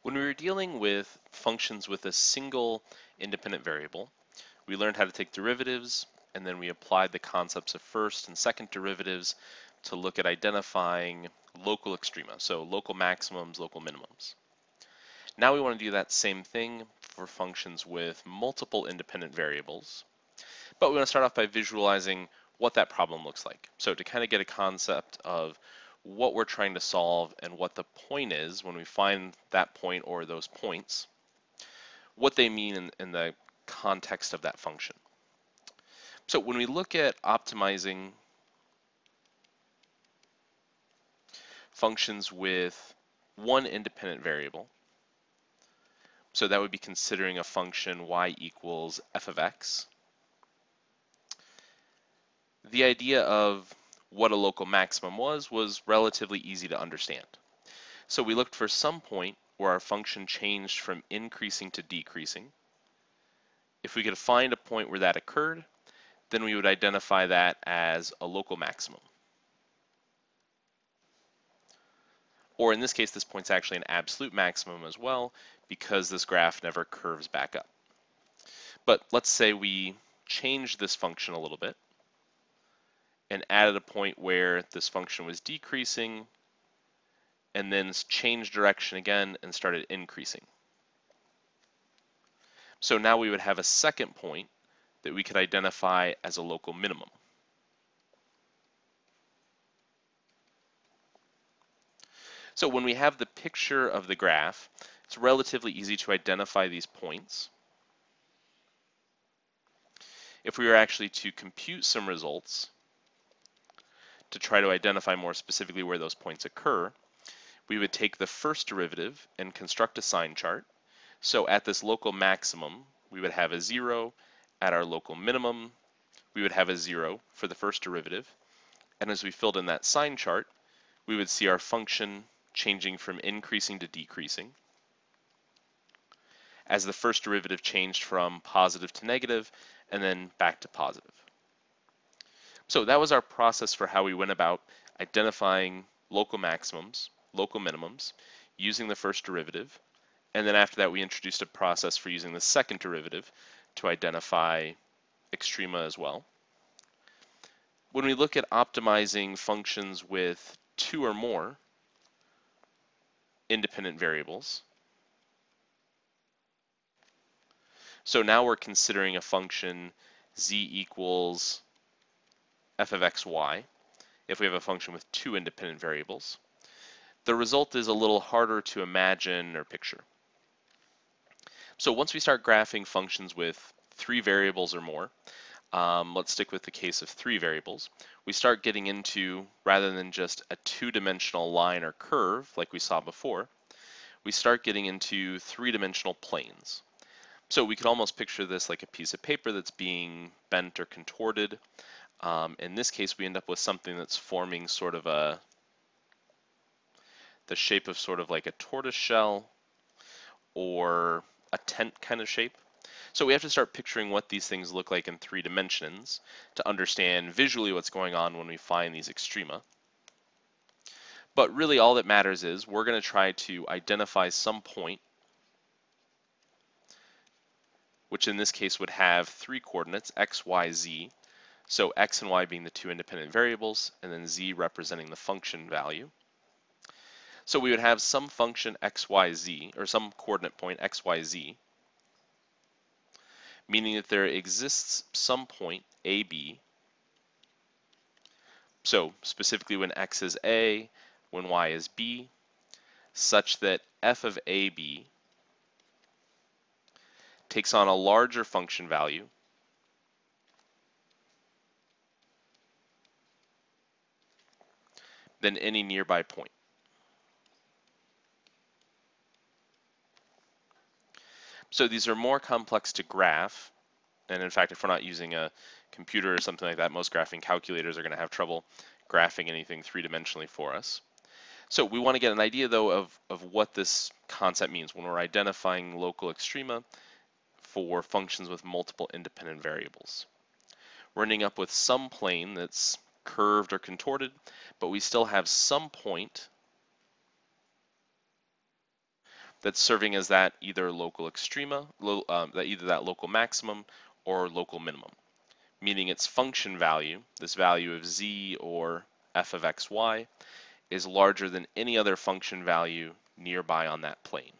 When we were dealing with functions with a single independent variable, we learned how to take derivatives, and then we applied the concepts of first and second derivatives to look at identifying local extrema, so local maximums, local minimums. Now we want to do that same thing for functions with multiple independent variables, but we want to start off by visualizing what that problem looks like. So to kind of get a concept of what we're trying to solve and what the point is when we find that point or those points, what they mean in the context of that function. So when we look at optimizing functions with one independent variable, so that would be considering a function y equals f of x, the idea of what a local maximum was relatively easy to understand. So we looked for some point where our function changed from increasing to decreasing. If we could find a point where that occurred, then we would identify that as a local maximum. Or in this case, this point's actually an absolute maximum as well, because this graph never curves back up. But let's say we changed this function a little bit and added a point where this function was decreasing and then changed direction again and started increasing. So now we would have a second point that we could identify as a local minimum. So when we have the picture of the graph, it's relatively easy to identify these points. If we were actually to compute some results to try to identify more specifically where those points occur, we would take the first derivative and construct a sign chart. So at this local maximum, we would have a 0. At our local minimum, we would have a 0 for the first derivative. And as we filled in that sign chart, we would see our function changing from increasing to decreasing, as the first derivative changed from positive to negative and then back to positive. So that was our process for how we went about identifying local maximums, local minimums, using the first derivative. And then after that, we introduced a process for using the second derivative to identify extrema as well. When we look at optimizing functions with 2 or more independent variables, so now we're considering a function z equals f of xy, if we have a function with 2 independent variables. The result is a little harder to imagine or picture. So once we start graphing functions with 3 variables or more, let's stick with the case of 3 variables, we start getting into, rather than just a 2-dimensional line or curve like we saw before, we start getting into 3-dimensional planes. So we could almost picture this like a piece of paper that's being bent or contorted. In this case, we end up with something that's forming sort of the shape of sort of like a tortoise shell or a tent kind of shape. So we have to start picturing what these things look like in 3 dimensions to understand visually what's going on when we find these extrema. But really all that matters is we're going to try to identify some point, which in this case would have 3 coordinates, x, y, z. So x and y being the 2 independent variables, and then z representing the function value. So we would have some function x, y, z, or some coordinate point x, y, z, meaning that there exists some point a, b. So specifically when x is a, when y is b, such that f of a, b takes on a larger function value than any nearby point. So these are more complex to graph, and in fact, if we're not using a computer or something like that, most graphing calculators are going to have trouble graphing anything 3-dimensionally for us. So we want to get an idea, though, of what this concept means when we're identifying local extrema for functions with multiple independent variables. We're ending up with some plane that's curved or contorted, but we still have some point that's serving as that either local extrema, either that local maximum or local minimum, meaning its function value, this value of z or f of xy, is larger than any other function value nearby on that plane.